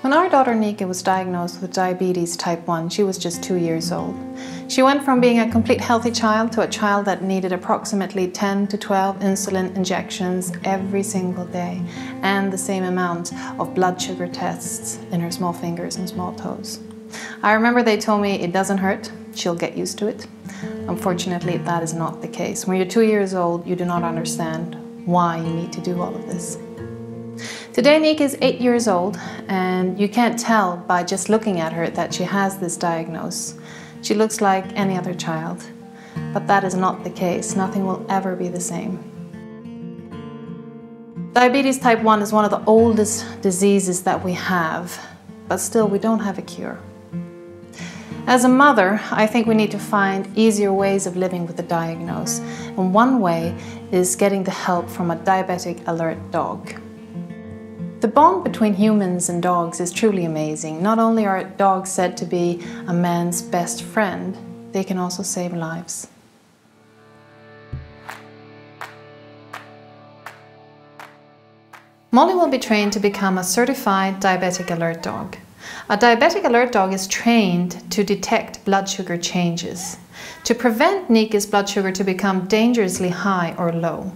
When our daughter Nika was diagnosed with diabetes type 1, she was just 2 years old. She went from being a complete healthy child to a child that needed approximately 10 to 12 insulin injections every single day and the same amount of blood sugar tests in her small fingers and small toes. I remember they told me it doesn't hurt, she'll get used to it. Unfortunately, that is not the case. When you're 2 years old, you do not understand why you need to do all of this. Today, Nika is 8 years old, and you can't tell by just looking at her that she has this diagnosis. She looks like any other child, but that is not the case. Nothing will ever be the same. Diabetes type 1 is one of the oldest diseases that we have, but still we don't have a cure. As a mother, I think we need to find easier ways of living with the diagnosis, and one way is getting the help from a diabetic alert dog. The bond between humans and dogs is truly amazing. Not only are dogs said to be a man's best friend, they can also save lives. Molly will be trained to become a certified diabetic alert dog. A diabetic alert dog is trained to detect blood sugar changes, to prevent Nika's blood sugar to become dangerously high or low.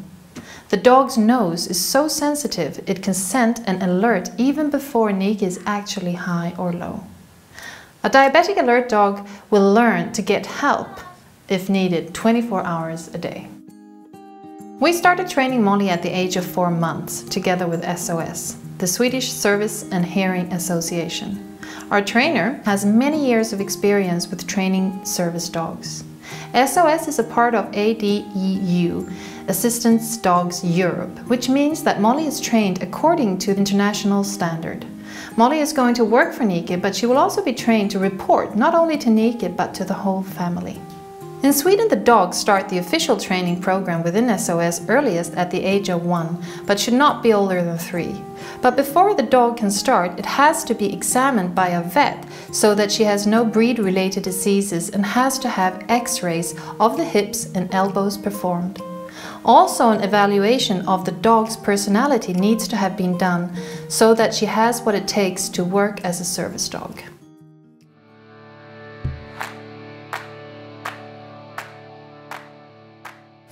The dog's nose is so sensitive it can send an alert even before Nika is actually high or low. A diabetic alert dog will learn to get help if needed 24 hours a day. We started training Molly at the age of 4 months together with SOS, the Swedish Service and Hearing Association. Our trainer has many years of experience with training service dogs. SOS is a part of ADEU, Assistance Dogs Europe, which means that Molly is trained according to the international standard. Molly is going to work for Nika, but she will also be trained to report not only to Nika but to the whole family. In Sweden, the dogs start the official training program within SOS earliest at the age of 1, but should not be older than 3. But before the dog can start, it has to be examined by a vet so that she has no breed-related diseases and has to have x-rays of the hips and elbows performed. Also, an evaluation of the dog's personality needs to have been done so that she has what it takes to work as a service dog.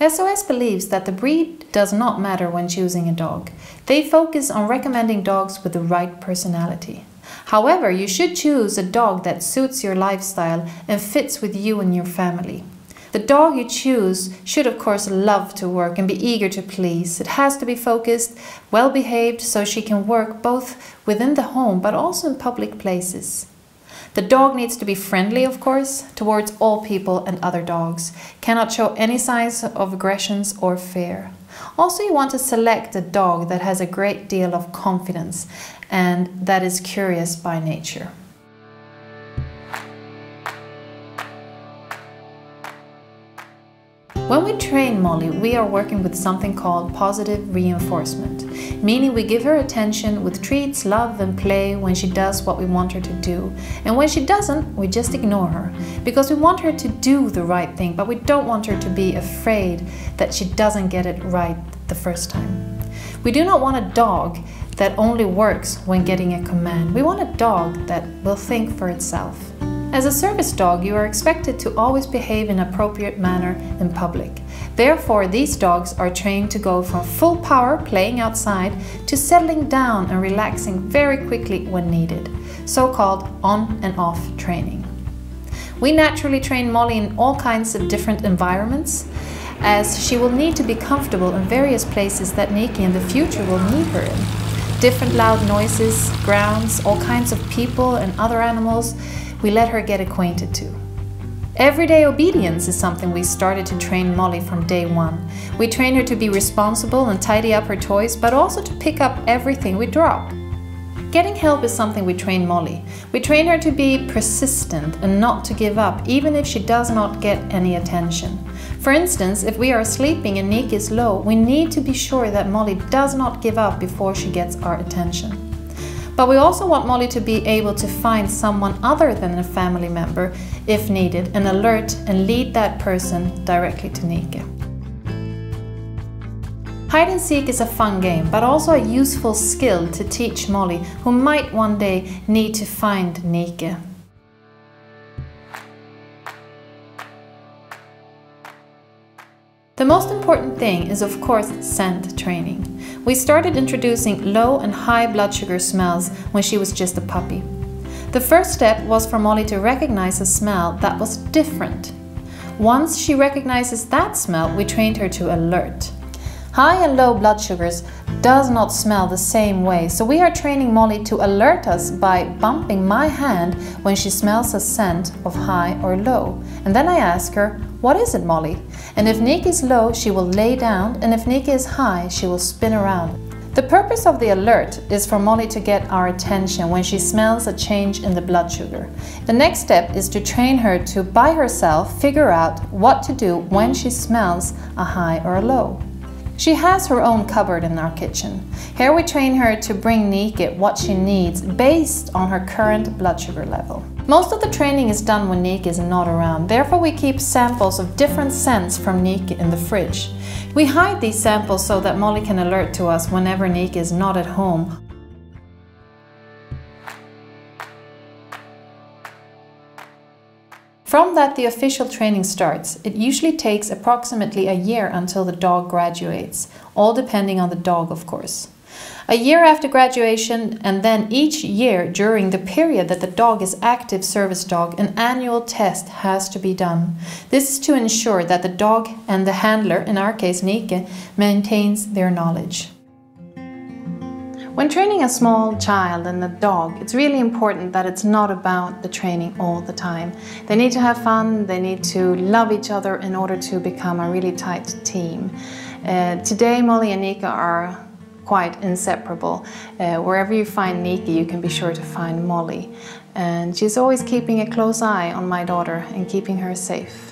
SOS believes that the breed does not matter when choosing a dog. They focus on recommending dogs with the right personality. However, you should choose a dog that suits your lifestyle and fits with you and your family. The dog you choose should of course love to work and be eager to please. It has to be focused, well behaved, so she can work both within the home but also in public places. The dog needs to be friendly, of course, towards all people and other dogs. Cannot show any signs of aggressions or fear. Also, you want to select a dog that has a great deal of confidence and that is curious by nature. When we train Molly, we are working with something called positive reinforcement, meaning we give her attention with treats, love and play when she does what we want her to do. And when she doesn't, we just ignore her, because we want her to do the right thing, but we don't want her to be afraid that she doesn't get it right the first time. We do not want a dog that only works when getting a command. We want a dog that will think for itself. As a service dog, you are expected to always behave in an appropriate manner in public. Therefore, these dogs are trained to go from full power playing outside to settling down and relaxing very quickly when needed, so-called on and off training. We naturally train Molly in all kinds of different environments, as she will need to be comfortable in various places that Nika in the future will need her in. Different loud noises, grounds, all kinds of people and other animals we let her get acquainted to. Everyday obedience is something we started to train Molly from day 1. We train her to be responsible and tidy up her toys, but also to pick up everything we drop. Getting help is something we train Molly. We train her to be persistent and not to give up, even if she does not get any attention. For instance, if we are sleeping and Nika is low, we need to be sure that Molly does not give up before she gets our attention. But we also want Molly to be able to find someone other than a family member, if needed, and alert and lead that person directly to Nika. Hide and seek is a fun game, but also a useful skill to teach Molly, who might one day need to find Nike. The most important thing is of course scent training. We started introducing low and high blood sugar smells when she was just a puppy. The first step was for Molly to recognize a smell that was different. Once she recognizes that smell, we trained her to alert. High and low blood sugars does not smell the same way, so we are training Molly to alert us by bumping my hand when she smells a scent of high or low. And then I ask her, "What is it, Molly?" And if Nike is low, she will lay down, and if Nike is high, she will spin around. The purpose of the alert is for Molly to get our attention when she smells a change in the blood sugar. The next step is to train her to, by herself, figure out what to do when she smells a high or a low. She has her own cupboard in our kitchen. Here we train her to bring Nike what she needs based on her current blood sugar level. Most of the training is done when Nike is not around, therefore we keep samples of different scents from Niki in the fridge. We hide these samples so that Molly can alert to us whenever Niki is not at home. From that the official training starts. It usually takes approximately a year until the dog graduates, all depending on the dog of course. A year after graduation, and then each year during the period that the dog is active service dog, an annual test has to be done. This is to ensure that the dog and the handler, in our case Niki, maintains their knowledge. When training a small child and a dog, it's really important that it's not about the training all the time. They need to have fun, they need to love each other in order to become a really tight team. Today Molly and Niki are quite inseparable. Wherever you find Niki, you can be sure to find Molly. And she's always keeping a close eye on my daughter and keeping her safe.